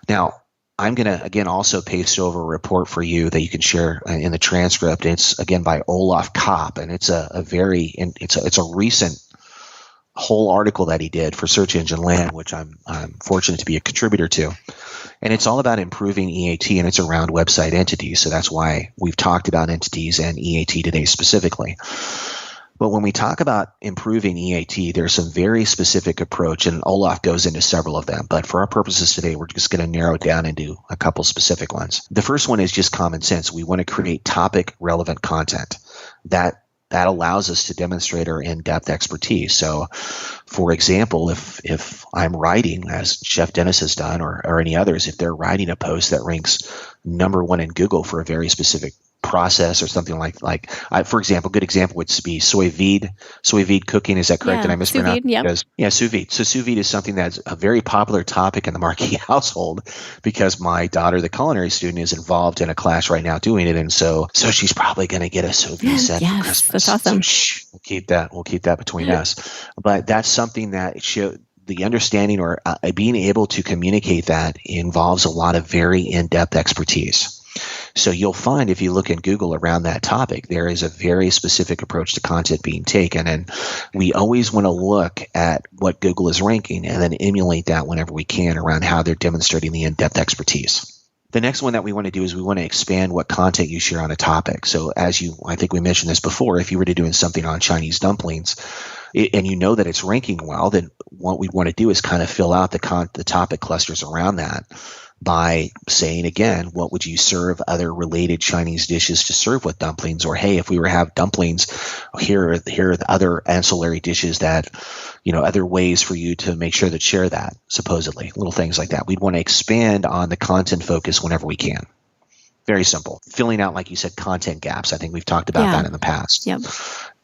Speaker 2: Now, I'm going to, again, also paste over a report for you that you can share in the transcript. It's, again, by Olaf Kopp, and it's a recent whole article that he did for Search Engine Land, which I'm fortunate to be a contributor to. And it's all about improving EAT, and it's around website entities. So that's why we've talked about entities and EAT today specifically. But when we talk about improving EAT, there's some very specific approach, and Olaf goes into several of them. But for our purposes today, we're just going to narrow it down into a couple specific ones. The first one is just common sense. We want to create topic relevant content that allows us to demonstrate our in-depth expertise. So, for example, if I'm writing, as Chef Dennis has done, or any others, if they're writing a post that ranks number one in Google for a very specific process or something like for example, good example would be sous vide cooking. Is that correct?
Speaker 1: Yeah,
Speaker 2: Did I mispronounce?
Speaker 1: Sous vide,
Speaker 2: yeah, sous vide. So sous vide is something that's a very popular topic in the Markee household because my daughter, the culinary student, is involved in a class right now doing it, and so she's probably going to get a sous vide set for Christmas.
Speaker 1: That's awesome.
Speaker 2: So we'll keep that between us. But that's something that the understanding or being able to communicate that involves a lot of very in-depth expertise. So you'll find if you look in Google around that topic, there is a very specific approach to content being taken. And we always want to look at what Google is ranking and then emulate that whenever we can around how they're demonstrating the in-depth expertise. The next one that we want to do is we want to expand what content you share on a topic. So I think we mentioned this before, if you were to do something on Chinese dumplings and you know that it's ranking well, then what we want to do is kind of fill out the topic clusters around that by saying, again, what would you serve other related Chinese dishes to serve with dumplings? Or, hey, if we were to have dumplings, here are the other ancillary dishes that, other ways for you to make sure that share that, supposedly, little things like that. We'd want to expand on the content focus whenever we can. Very simple. Filling out, like you said, content gaps. I think we've talked about that in the past.
Speaker 1: Yep.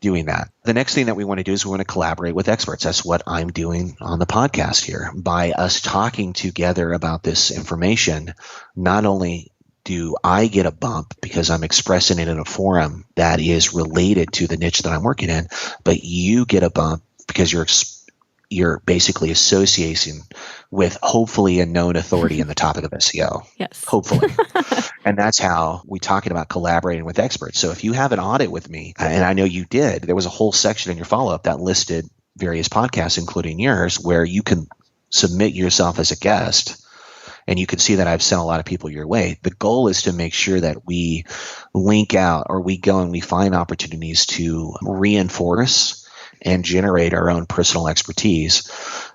Speaker 2: Doing that. The next thing that we want to do is we want to collaborate with experts. That's what I'm doing on the podcast here. By us talking together about this information, not only do I get a bump because I'm expressing it in a forum that is related to the niche that I'm working in, but you get a bump because you're basically associating with hopefully a known authority in the topic of SEO.
Speaker 1: Yes.
Speaker 2: Hopefully. And that's how we're talking about collaborating with experts. So if you have an audit with me, and I know you did, there was a whole section in your follow-up that listed various podcasts, including yours, where you can submit yourself as a guest. And you can see that I've sent a lot of people your way. The goal is to make sure that we link out or we go and we find opportunities to reinforce and generate our own personal expertise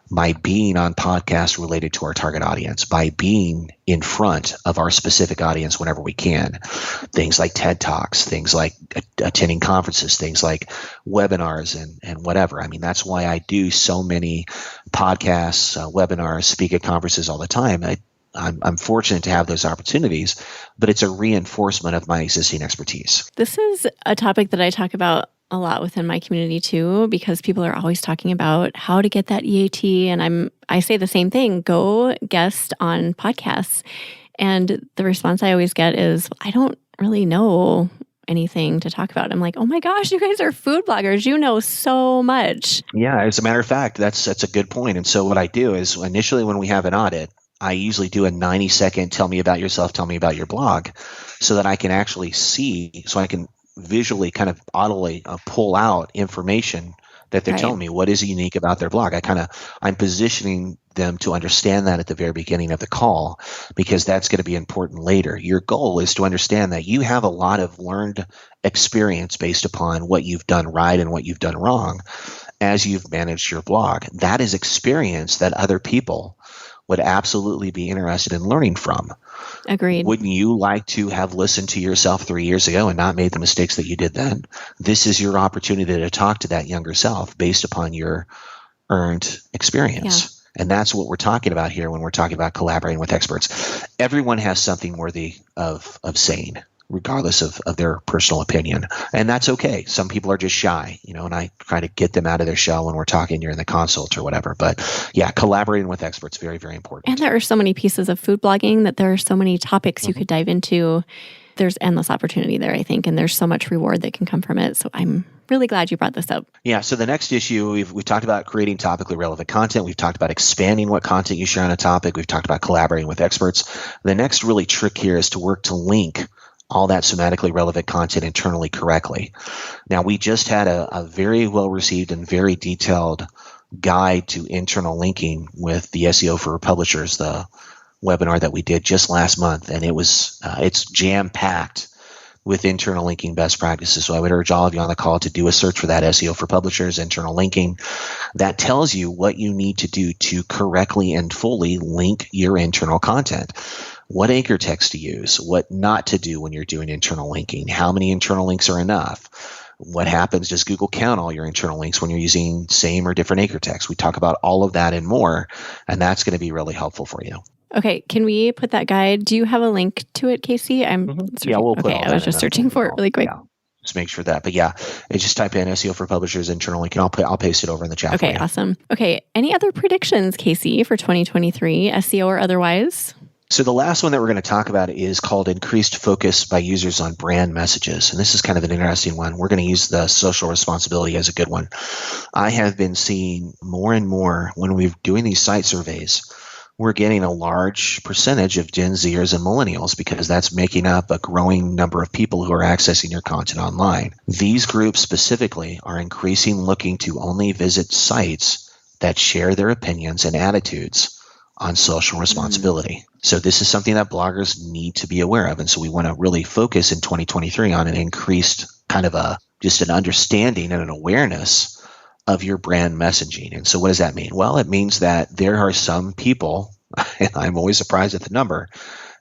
Speaker 2: by being on podcasts related to our target audience, by being in front of our specific audience whenever we can. Things like TED Talks, things like attending conferences, things like webinars and whatever. I mean, that's why I do so many podcasts, webinars, speak at conferences all the time. I'm fortunate to have those opportunities, but it's a reinforcement of my existing expertise.
Speaker 1: This is a topic that I talk about a lot within my community too, because people are always talking about how to get that EAT. And I say the same thing, go guest on podcasts. And the response I always get is, I don't really know anything to talk about. I'm like, oh my gosh, you guys are food bloggers. You know so much.
Speaker 2: Yeah, as a matter of fact, that's a good point. And so what I do is initially when we have an audit, I usually do a 90-second tell me about yourself, tell me about your blog, so that I can actually see, so I can visually kind of audibly pull out information that they're telling me what is unique about their blog. I'm positioning them to understand that at the very beginning of the call, because that's going to be important later. Your goal is to understand that you have a lot of learned experience based upon what you've done right and what you've done wrong as you've managed your blog. That is experience that other people would absolutely be interested in learning from.
Speaker 1: Agreed.
Speaker 2: Wouldn't you like to have listened to yourself 3 years ago and not made the mistakes that you did then? This is your opportunity to talk to that younger self based upon your earned experience. Yeah. And that's what we're talking about here when we're talking about collaborating with experts. Everyone has something worthy of saying, regardless of their personal opinion. And that's okay. Some people are just shy, and I try to get them out of their shell when we're talking during the consult or whatever. But yeah, collaborating with experts, very, very important.
Speaker 1: And there are so many pieces of food blogging that there are so many topics you could dive into. There's endless opportunity there, I think, and there's so much reward that can come from it. So I'm really glad you brought this up.
Speaker 2: Yeah. So the next issue, we've talked about creating topically relevant content. We've talked about expanding what content you share on a topic. We've talked about collaborating with experts. The next really trick here is to work to link all that semantically relevant content internally correctly. Now, we just had a very well-received and very detailed guide to internal linking with the SEO for publishers, the webinar that we did just last month, and it's jam-packed with internal linking best practices. So I would urge all of you on the call to do a search for that SEO for publishers, internal linking. That tells you what you need to do to correctly and fully link your internal content. What anchor text to use, what not to do when you're doing internal linking, how many internal links are enough, what happens, does Google count all your internal links when you're using same or different anchor text? We talk about all of that and more, and that's going to be really helpful for you.
Speaker 1: Okay, can we put that guide? Do you have a link to it, Casey?
Speaker 2: Yeah, we'll put all that.
Speaker 1: I was just searching for it really quick.
Speaker 2: Yeah. Just make sure that. But yeah, just type in SEO for publishers internal link, and I'll paste it over in the chat.
Speaker 1: Okay, awesome. Okay, any other predictions, Casey, for 2023, SEO or otherwise?
Speaker 2: So the last one that we're going to talk about is called increased focus by users on brand messages. And this is kind of an interesting one. We're going to use the social responsibility as a good one. I have been seeing more and more when we're doing these site surveys, we're getting a large percentage of Gen Zers and millennials, because that's making up a growing number of people who are accessing your content online. These groups specifically are increasing looking to only visit sites that share their opinions and attitudes on social responsibility. So this is something that bloggers need to be aware of. And so we want to really focus in 2023 on an increased kind of just an understanding and an awareness of your brand messaging. And so what does that mean? Well, it means that there are some people, and I'm always surprised at the number,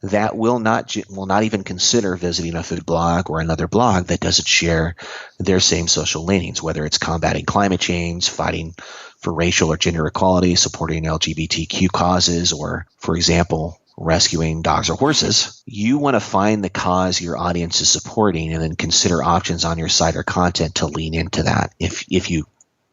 Speaker 2: that will not even consider visiting a food blog or another blog that doesn't share their same social leanings, whether it's combating climate change, fighting for racial or gender equality, supporting LGBTQ causes, or, for example, rescuing dogs or horses. You want to find the cause your audience is supporting and then consider options on your site or content to lean into that if you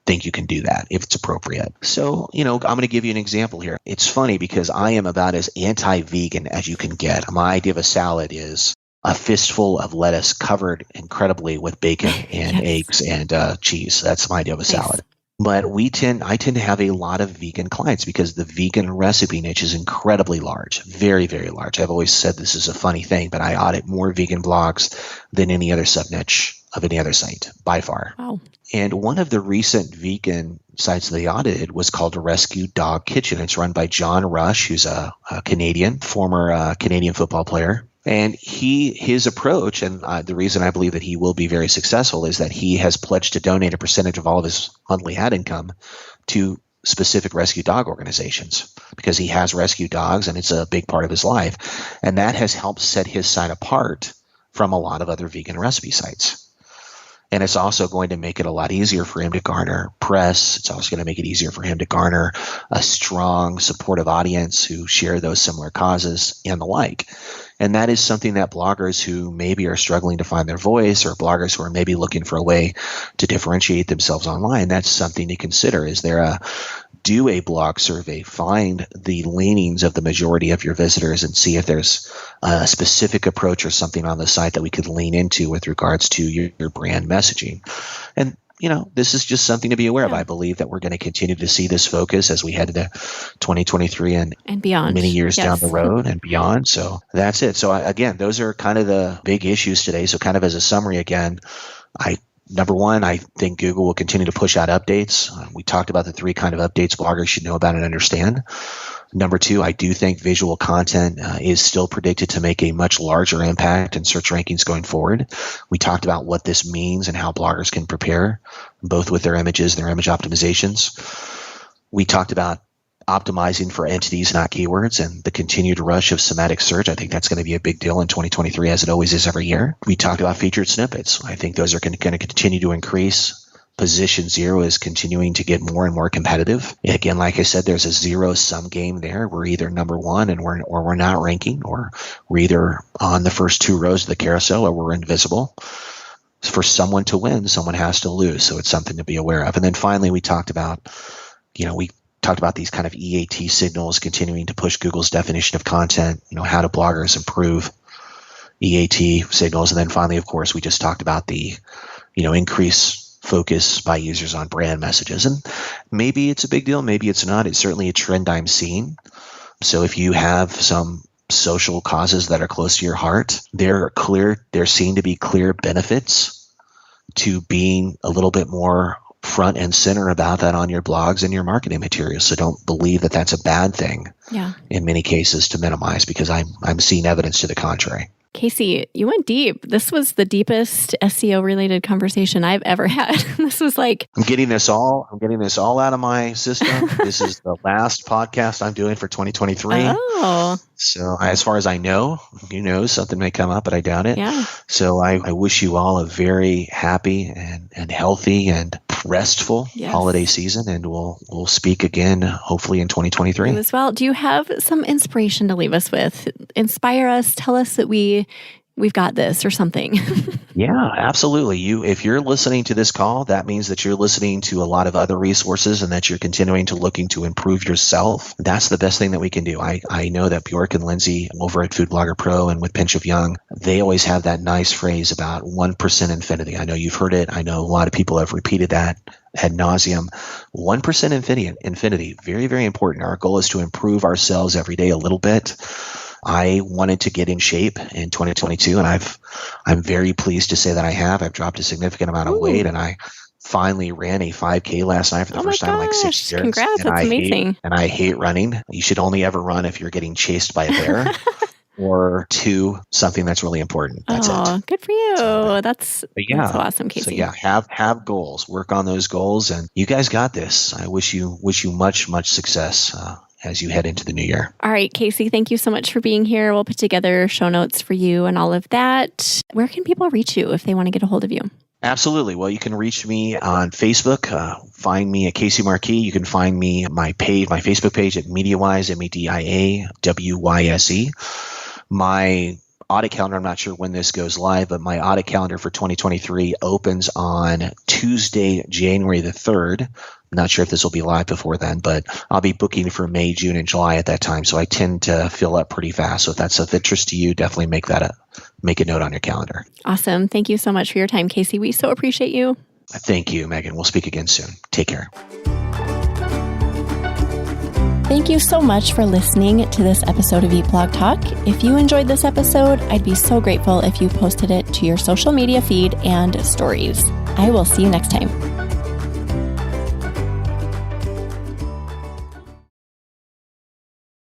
Speaker 2: think you can do that, if it's appropriate. So, I'm going to give you an example here. It's funny because I am about as anti-vegan as you can get. My idea of a salad is a fistful of lettuce covered incredibly with bacon and eggs and cheese. That's my idea of a salad. But I tend to have a lot of vegan clients because the vegan recipe niche is incredibly large, very, very large. I've always said this is a funny thing, but I audit more vegan blogs than any other sub-niche of any other site by far.
Speaker 1: Wow.
Speaker 2: And one of the recent vegan sites they audited was called Rescue Dog Kitchen. It's run by John Rush, who's a former Canadian football player. And his approach, and the reason I believe that he will be very successful, is that he has pledged to donate a percentage of all of his monthly ad income to specific rescue dog organizations because he has rescue dogs and it's a big part of his life. And that has helped set his site apart from a lot of other vegan recipe sites. And it's also going to make it a lot easier for him to garner press. It's also going to make it easier for him to garner a strong, supportive audience who share those similar causes and the like. And that is something that bloggers who maybe are struggling to find their voice, or bloggers who are maybe looking for a way to differentiate themselves online, that's something to consider. Do a blog survey, find the leanings of the majority of your visitors and see if there's a specific approach or something on the site that we could lean into with regards to your brand messaging. And this is just something to be aware of. I believe that we're going to continue to see this focus as we head into 2023 and
Speaker 1: beyond,
Speaker 2: many years down the road and beyond. So that's it. So again, those are kind of the big issues today. So kind of as a summary again, Number one, I think Google will continue to push out updates. We talked about the 3 kind of updates bloggers should know about and understand. Number 2, I do think visual content is still predicted to make a much larger impact in search rankings going forward. We talked about what this means and how bloggers can prepare, both with their images and their image optimizations. We talked about optimizing for entities, not keywords, and the continued rush of semantic search. I think that's going to be a big deal in 2023, as it always is every year. We talked about featured snippets. I think those are going to continue to increase. Position 0 is continuing to get more and more competitive. Again, like I said, there's a zero-sum game there. We're either number 1 and we're not ranking, or we're either on the first 2 rows of the carousel or we're invisible. For someone to win, someone has to lose. So it's something to be aware of. And then finally, we talked about, these kind of EAT signals continuing to push Google's definition of content. How do bloggers improve EAT signals? And then finally, of course, we just talked about the, increased focus by users on brand messages. And maybe it's a big deal, maybe it's not. It's certainly a trend I'm seeing. So if you have some social causes that are close to your heart, there seem to be clear benefits to being a little bit more front and center about that on your blogs and your marketing materials. So don't believe that that's a bad thing in many cases to minimize, because I'm seeing evidence to the contrary.
Speaker 1: Casey, you went deep. This was the deepest SEO related conversation I've ever had. This was like,
Speaker 2: I'm getting this all out of my system. This is the last podcast I'm doing for 2023.
Speaker 1: Oh.
Speaker 2: So as far as I know, something may come up, but I doubt it.
Speaker 1: Yeah.
Speaker 2: So I wish you all a very happy and healthy and restful holiday season, and we'll speak again hopefully in 2023.
Speaker 1: You as well. Do you have some inspiration to leave us with? Inspire us, tell us that we've got this or something.
Speaker 2: Yeah, absolutely. If you're listening to this call, that means that you're listening to a lot of other resources and that you're continuing to looking to improve yourself. That's the best thing that we can do. I know that Bjork and Lindsay over at Food Blogger Pro and with Pinch of Young, they always have that nice phrase about 1% infinity. I know you've heard it. I know a lot of people have repeated that ad nauseum. 1% infinity, very, very important. Our goal is to improve ourselves every day a little bit. I wanted to get in shape in 2022, and I'm very pleased to say that I have. I've dropped a significant amount of weight, and I finally ran a 5K last night for the first time in like 6 years.
Speaker 1: Congrats, that's amazing.
Speaker 2: I hate running. You should only ever run if you're getting chased by a bear. Or 2, something that's really important. That's it.
Speaker 1: Good for you. That's awesome, Casey.
Speaker 2: So have goals. Work on those goals, and you guys got this. I wish you much, much success as you head into the new year.
Speaker 1: All right, Casey, thank you so much for being here. We'll put together show notes for you and all of that. Where can people reach you if they want to get a hold of you?
Speaker 2: Absolutely. Well, you can reach me on Facebook. Find me at Casey Markee. You can find me my Facebook page at Media Wyse, MEDIAWYSE. My audit calendar, I'm not sure when this goes live, but my audit calendar for 2023 opens on Tuesday, January the 3rd. I'm not sure if this will be live before then, but I'll be booking for May, June, and July at that time. So I tend to fill up pretty fast. So if that's of interest to you, definitely make a note on your calendar.
Speaker 1: Awesome. Thank you so much for your time, Casey. We so appreciate you.
Speaker 2: Thank you, Megan. We'll speak again soon. Take care.
Speaker 1: Thank you so much for listening to this episode of Eat Blog Talk. If you enjoyed this episode, I'd be so grateful if you posted it to your social media feed and stories. I will see you next time.